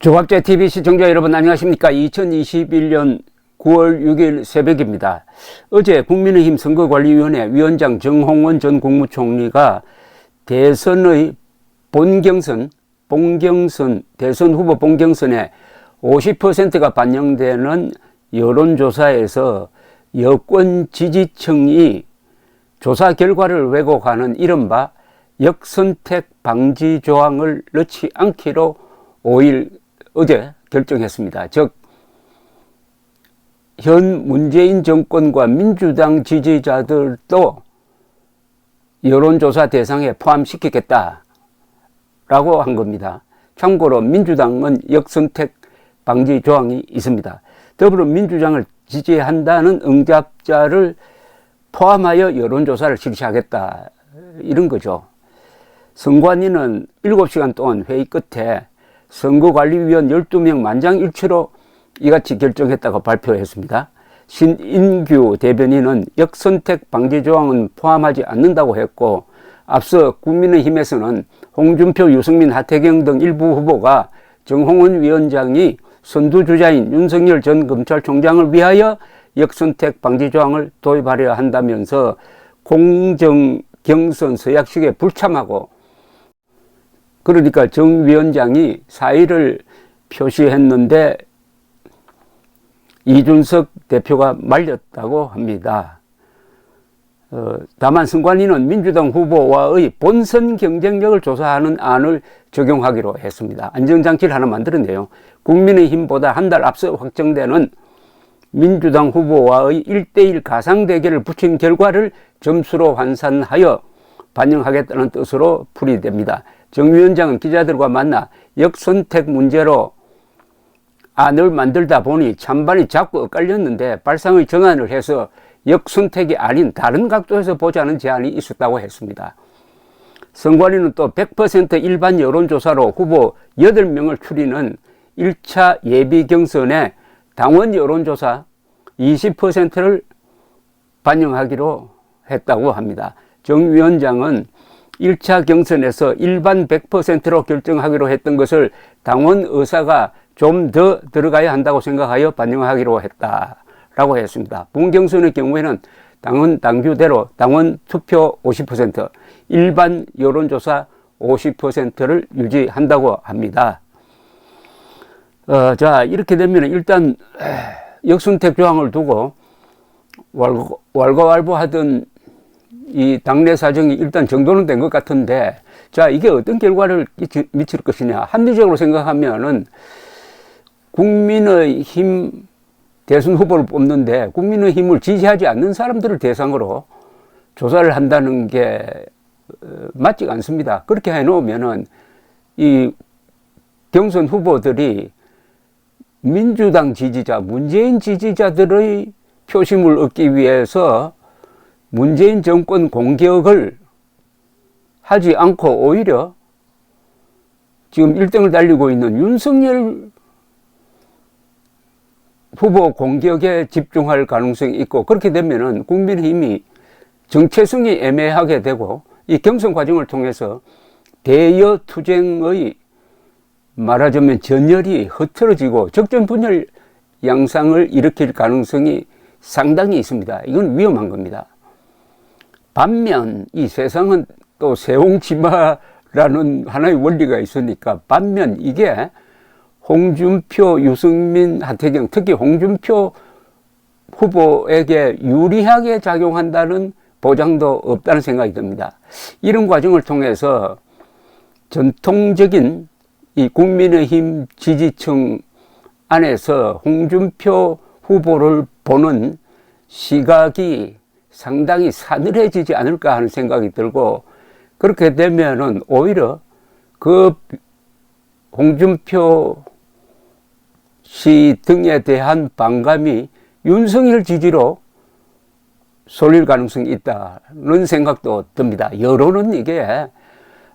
조갑제TV 시청자 여러분 안녕하십니까. 2021년 9월 6일 새벽입니다. 어제 국민의힘 선거관리위원회 위원장 정홍원 전 국무총리가 대선의 대선 후보 본경선에 50%가 반영되는 여론조사에서 여권 지지층이 조사 결과를 왜곡하는 이른바 역선택 방지 조항을 넣지 않기로 어제 결정했습니다. 즉, 현 문재인 정권과 민주당 지지자들도 여론조사 대상에 포함시키겠다라고 한 겁니다. 참고로 민주당은 역선택 방지 조항이 있습니다. 더불어민주당을 지지한다는 응답자를 포함하여 여론조사를 실시하겠다, 이런 거죠. 선관위는 7시간 동안 회의 끝에 선거관리위원 12명 만장일치로 이같이 결정했다고 발표했습니다. 신인규 대변인은 역선택 방지 조항은 포함하지 않는다고 했고, 앞서 국민의힘에서는 홍준표, 유승민, 하태경 등 일부 후보가 정홍원 위원장이 선두주자인 윤석열 전 검찰총장을 위하여 역선택 방지 조항을 도입하려 한다면서 공정 경선 서약식에 불참하고, 그러니까 정 위원장이 사의를 표시했는데 이준석 대표가 말렸다고 합니다. 다만 선관위는 민주당 후보와의 본선 경쟁력을 조사하는 안을 적용하기로 했습니다. 안정장치를 하나 만들었네요. 국민의힘보다 한 달 앞서 확정되는 민주당 후보와의 1대1 가상 대결을 붙인 결과를 점수로 환산하여 반영하겠다는 뜻으로 풀이됩니다. 정 위원장은 기자들과 만나 역선택 문제로 안을 만들다 보니 찬반이 자꾸 엇갈렸는데 발상의 전환을 해서 역선택이 아닌 다른 각도에서 보자는 제안이 있었다고 했습니다. 선관위는 또 100% 일반 여론조사로 후보 8명을 추리는 1차 예비 경선에 당원 여론조사 20%를 반영하기로 했다고 합니다. 정 위원장은 1차 경선에서 일반 100%로 결정하기로 했던 것을 당원 의사가 좀 더 들어가야 한다고 생각하여 반영하기로 했다라고 했습니다. 본경선의 경우에는 당원 당규대로 당원 투표 50%, 일반 여론조사 50%를 유지한다고 합니다. 자, 이렇게 되면 일단 역선택 조항을 두고 왈가왈부하던 이 당내 사정이 일단 정도는 된 것 같은데, 자, 이게 어떤 결과를 미칠 것이냐. 합리적으로 생각하면은 국민의힘 대선 후보를 뽑는데 국민의힘을 지지하지 않는 사람들을 대상으로 조사를 한다는 게 맞지가 않습니다. 그렇게 해놓으면은 이 경선 후보들이 민주당 지지자, 문재인 지지자들의 표심을 얻기 위해서 문재인 정권 공격을 하지 않고 오히려 지금 1등을 달리고 있는 윤석열 후보 공격에 집중할 가능성이 있고, 그렇게 되면은 국민의힘이 정체성이 애매하게 되고 이 경선 과정을 통해서 대여 투쟁의 말하자면 전열이 흐트러지고 적전분열 양상을 일으킬 가능성이 상당히 있습니다. 이건 위험한 겁니다. 반면 이 세상은 또 세옹지마라는 하나의 원리가 있으니까, 반면 이게 홍준표, 유승민, 하태경, 특히 홍준표 후보에게 유리하게 작용한다는 보장도 없다는 생각이 듭니다. 이런 과정을 통해서 전통적인 이 국민의힘 지지층 안에서 홍준표 후보를 보는 시각이 상당히 싸늘해지지 않을까 하는 생각이 들고, 그렇게 되면은 오히려 그 홍준표 씨 등에 대한 반감이 윤석열 지지로 쏠릴 가능성이 있다는 생각도 듭니다. 여론은 이게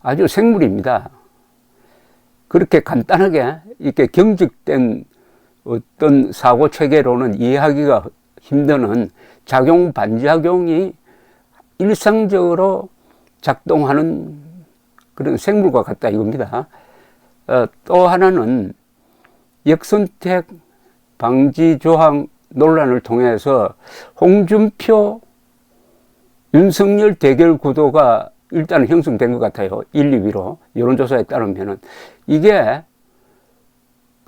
아주 생물입니다. 그렇게 간단하게 이렇게 경직된 어떤 사고 체계로는 이해하기가 힘드는 작용 반작용이 일상적으로 작동하는 그런 생물과 같다 이겁니다. 또 하나는 역선택 방지 조항 논란을 통해서 홍준표, 윤석열 대결 구도가 일단 형성된 것 같아요. 1, 2위로. 여론조사에 따르면은. 이게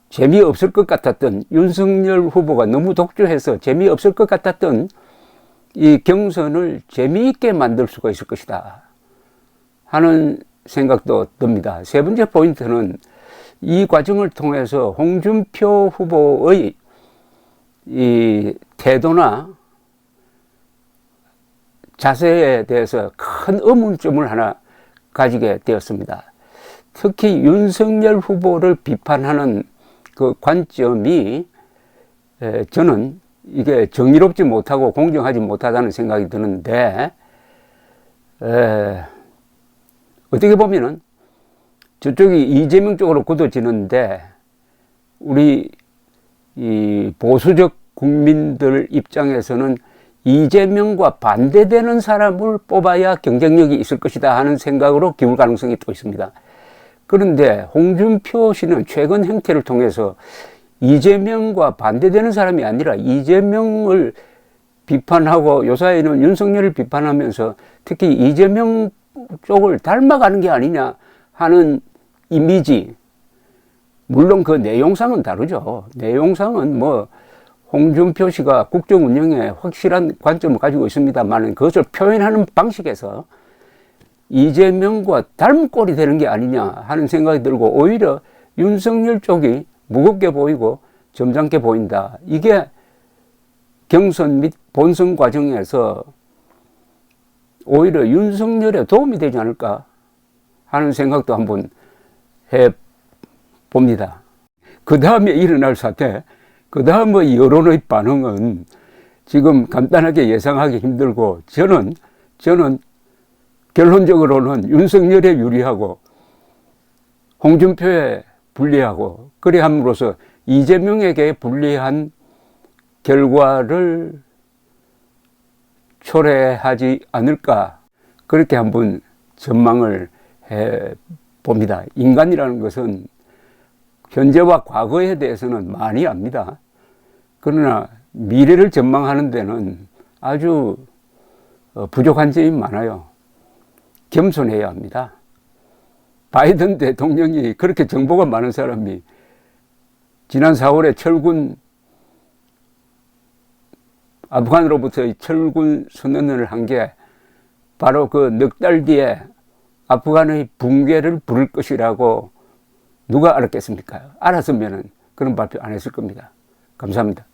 재미없을 것 같았던, 윤석열 후보가 너무 독주해서 재미없을 것 같았던 이 경선을 재미있게 만들 수가 있을 것이다 하는 생각도 듭니다. 세 번째 포인트는 이 과정을 통해서 홍준표 후보의 이 태도나 자세에 대해서 큰 의문점을 하나 가지게 되었습니다. 특히 윤석열 후보를 비판하는 그 관점이 저는 이게 정의롭지 못하고 공정하지 못하다는 생각이 드는데, 어떻게 보면은 저쪽이 이재명 쪽으로 굳어지는데 우리 이 보수적 국민들 입장에서는 이재명과 반대되는 사람을 뽑아야 경쟁력이 있을 것이다 하는 생각으로 기울 가능성이 또 있습니다. 그런데 홍준표 씨는 최근 행태를 통해서 이재명과 반대되는 사람이 아니라 이재명을 비판하고 요사이는 윤석열을 비판하면서 특히 이재명 쪽을 닮아가는 게 아니냐 하는 이미지, 물론 그 내용상은 다르죠. 내용상은 뭐 홍준표 씨가 국정 운영에 확실한 관점을 가지고 있습니다만 그것을 표현하는 방식에서 이재명과 닮꼴이 되는 게 아니냐 하는 생각이 들고 오히려 윤석열 쪽이 무겁게 보이고 점잖게 보인다. 이게 경선 및 본선 과정에서 오히려 윤석열에 도움이 되지 않을까 하는 생각도 한번 해봅니다. 그 다음에 일어날 사태, 그 다음의 여론의 반응은 지금 간단하게 예상하기 힘들고 저는 결론적으로는 윤석열에 유리하고 홍준표에 불리하고 그래 함으로써 이재명에게 불리한 결과를 초래하지 않을까 그렇게 한번 전망을 해봅니다. 인간이라는 것은 현재와 과거에 대해서는 많이 압니다. 그러나 미래를 전망하는 데는 아주 부족한 점이 많아요. 겸손해야 합니다. 바이든 대통령이 그렇게 정보가 많은 사람이 지난 4월에 아프간으로부터의 철군 선언을 한 게 바로 그 넉 달 뒤에 아프간의 붕괴를 부를 것이라고 누가 알았겠습니까? 알았으면 그런 발표 안 했을 겁니다. 감사합니다.